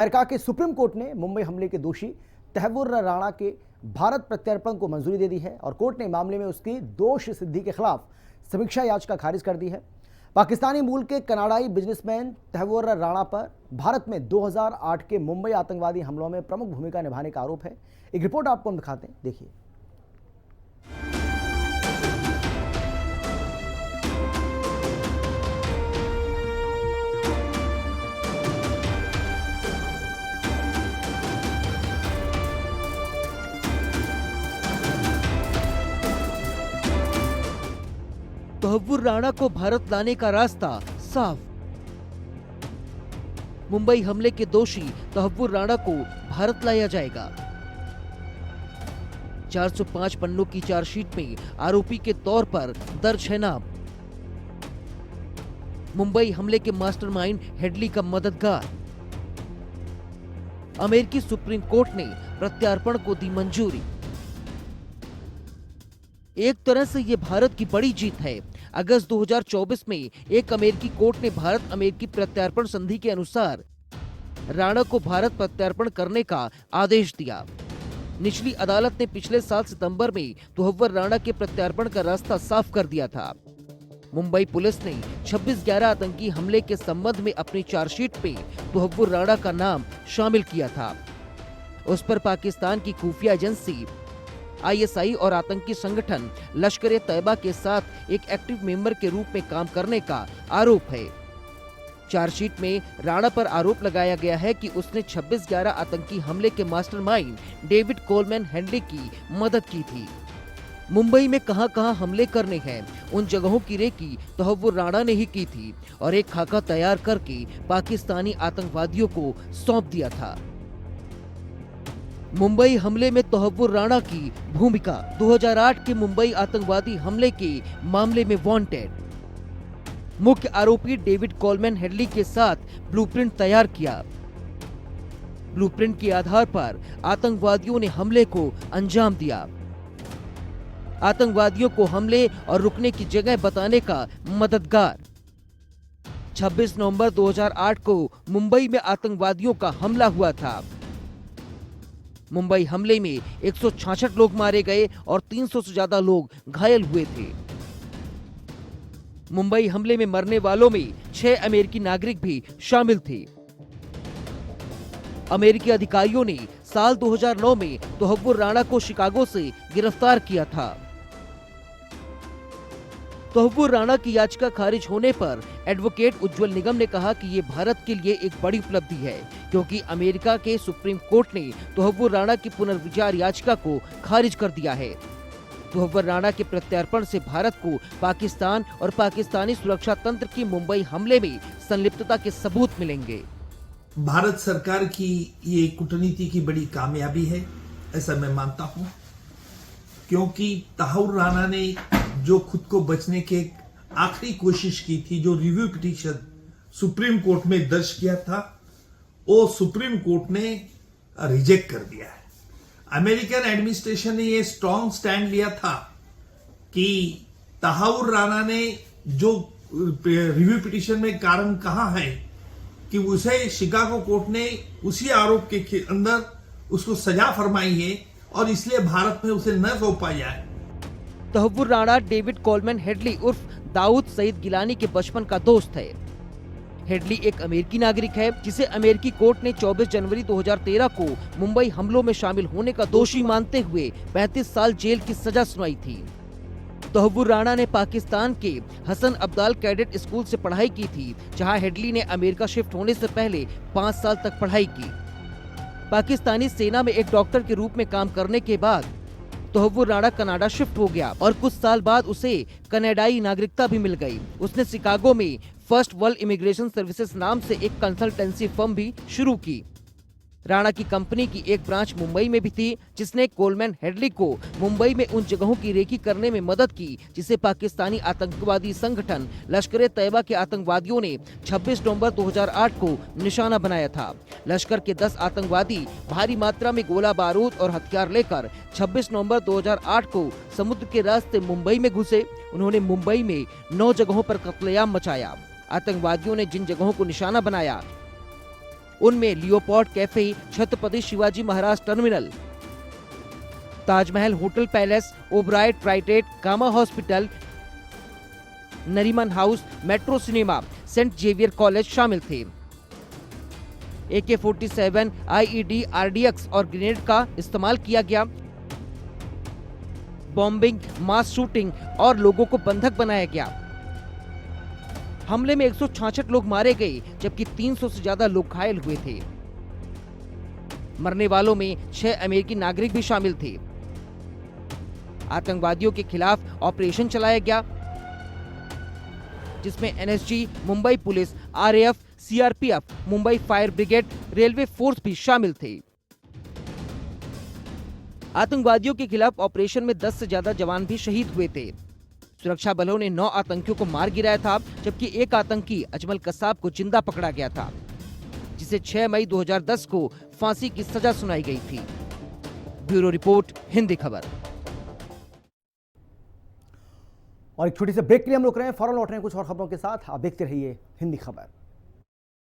America के supreme court ने मुंबई हमले के दोषी तहव्वुर राणा के भारत प्रत्यर्पण को मंजूरी दे दी है और कोर्ट ने मामले में उसकी दोष सिद्धि के खिलाफ समीक्षा याचिका खारिज कर दी है। पाकिस्तानी मूल के कनाडाई बिजनेसमैन तहव्वुर राणा पर भारत में 2008 के मुंबई आतंकवादी हमलों में प्रमुख भूमिका निभाने का आरोप है। एक रिपोर्ट आपको हम दिखाते हैं, देखिए। तहव्वुर राणा को भारत लाने का रास्ता साफ। मुंबई हमले के दोषी तहव्वुर राणा को भारत लाया जाएगा। 405 पन्नों की चार्जशीट में आरोपी के तौर पर दर्ज है नाम। मुंबई हमले के मास्टरमाइंड हेडली का मददगार। अमेरिकी सुप्रीम कोर्ट ने प्रत्यार्पण को दी मंजूरी। एक तरह से ये भारत की बड़ी जीत है। अगस्त 2024 में एक अमेरिकी कोर्ट ने भारत अमेरिकी प्रत्यार्पण संधि के अनुसार राणा को भारत प्रत्यार्पण करने का आदेश दिया। निचली अदालत ने पिछले साल सितंबर में तहव्वुर राणा के प्रत्यार्पण का रास्ता साफ कर दिया था। मुंबई पुलिस ने 26/11 आतंकी हमले के संबंध में अपनी चार्जशीट पे तहव्वुर राणा का नाम शामिल किया था। उस पर पाकिस्तान की खुफिया एजेंसी ISI और आतंकी संगठन लश्कर-ए-तैयबा के साथ एक एक्टिव मेंबर के रूप में काम करने का आरोप है। चार्जशीट में राणा पर आरोप लगाया गया है कि उसने 26/11 आतंकी हमले के मास्टरमाइंड डेविड कोलमैन हेडली की मदद की थी। मुंबई में कहां-कहां हमले करने हैं, उन जगहों की रेकी तहव्वुर राणा ने ही की थी और एक खाका तैयार करके पाकिस्तानी आतंकवादियों को सौंप दिया था। मुंबई हमले में तहव्वुर राणा की भूमिका। 2008 के मुंबई आतंकवादी हमले के मामले में वांटेड। मुख्य आरोपी डेविड कोलमैन हेडली के साथ ब्लूप्रिंट तैयार किया। ब्लूप्रिंट के आधार पर आतंकवादियों ने हमले को अंजाम दिया। आतंकवादियों को हमले और रुकने की जगह बताने का मददगार। 26 नवंबर 2008 को मुंबई में आतंकवादियों का हमला हुआ था। मुंबई हमले में 166 लोग मारे गए और 300 से ज्यादा लोग घायल हुए थे। मुंबई हमले में मरने वालों में 6 अमेरिकी नागरिक भी शामिल थे। अमेरिकी अधिकारियों ने साल 2009 में तहव्वुर राणा को शिकागो से गिरफ्तार किया था। तहव्वुर राणा की याचिका खारिज होने पर एडवोकेट उज्जवल निगम ने कहा कि ये भारत के लिए एक बड़ी उपलब्धि है, क्योंकि अमेरिका के सुप्रीम कोर्ट ने तहव्वुर राणा की पुनर्विचार याचिका को खारिज कर दिया है। तहव्वुर राणा के प्रत्यार्पण से भारत को पाकिस्तान और पाकिस्तानी सुरक्षा तंत्र की मुंबई हमले में संलिप्तता के सबूत मिलेंगे। भारत सरकार की ये कूटनीति की बड़ी कामयाबी है, ऐसा मैं मानता हूं, क्योंकि तहव्वुर राणा ने जो खुद को बचने के आखिरी कोशिश की थी, जो रिव्यू पिटीशन सुप्रीम कोर्ट में दर्ज किया था, वो सुप्रीम कोर्ट ने रिजेक्ट कर दिया है। अमेरिकन एडमिनिस्ट्रेशन ने ये स्ट्रॉन्ग स्टैंड लिया था कि तहव्वुर राणा ने जो रिव्यू पिटीशन में कारण कहा है कि उसे शिकागो कोर्ट ने उसी आरोप के अंदर उसको सजा फरमाई है और इसलिए भारत में उसे न सौंपा जाए। Tahawwur Rana David Coleman Headley उर्फ दाऊद सईद गिलानी के बचपन का दोस्त है। हेडली एक अमेरिकी नागरिक है, जिसे अमेरिकी कोर्ट ने 24 जनवरी 2013 को मुंबई हमलों में शामिल होने का दोषी मानते हुए 35 साल जेल की सजा सुनाई थी। तहव्वुर राणा ने पाकिस्तान के हसन अब्दाल कैडेट स्कूल से पढ़ाई की थी, जहां हेडली ने अमेरिका शिफ्ट होने से पहले 5 साल तक पढ़ाई की। पाकिस्तानी सेना में एक डॉक्टर के रूप में काम करने के बाद तहव्वुर राणा कनाडा शिफ्ट हो गया और कुछ साल बाद उसे कनाडाई नागरिकता भी मिल गई। उसने शिकागो में फर्स्ट वर्ल्ड इमिग्रेशन सर्विसेज नाम से एक कंसल्टेंसी फर्म भी शुरू की। राणा की कंपनी की एक ब्रांच मुंबई में भी थी, जिसने कोलमैन हेडली को मुंबई में उन जगहों की रेकी करने में मदद की जिसे पाकिस्तानी आतंकवादी संगठन लश्कर-ए-तैयबा के आतंकवादियों ने 26 नवंबर 2008 को निशाना बनाया था। लश्कर के 10 आतंकवादी भारी मात्रा में गोला बारूद और हथियार लेकर 26 नवंबर 2008 को समुद्र के रास्ते मुंबई में घुसे। उन्होंने मुंबई में 9 जगहों पर कत्लेआम मचाया। आतंकवादियों ने जिन जगहों को निशाना बनाया उनमें Leopold cafe, Chhatrapati Shivaji Maharaj terminal, Taj Mahal hotel palace, Oberoi Trident, Cama hospital, Nariman house, metro cinema, saint Xavier college शामिल थे। AK-47, IED, RDX और ग्रेनेड का इस्तेमाल किया गया। बॉम्बिंग, मास शूटिंग और लोगों को बंधक बनाया गया। हमले में 166 लोग मारे गए, जबकि 300 से ज्यादा लोग घायल हुए थे। मरने वालों में 6 अमेरिकी नागरिक भी शामिल थे। आतंकवादियों के खिलाफ ऑपरेशन चलाया गया, जिसमें NSG, Mumbai police, RAF, CRPF, Mumbai fire brigade, railway force भी शामिल थे। आतंकवादियों के खिलाफ ऑपरेशन में 10 से ज्यादा जवान भी शहीद हुए थे। सुरक्षा बलों ने 9 आतंकियों को मार गिराया था, जबकि एक आतंकी अजमल कसाब को जिंदा पकड़ा गया था, जिसे 6 मई 2010 को फांसी की सजा सुनाई गई थी। ब्यूरो रिपोर्ट, हिंदी खबर। और एक छोटी सी ब्रेक के लिए हम रुक रहे हैं, फौरन लौट रहे हैं कुछ और खबरों के साथ। आप देखते रहिए हिंदी खबर।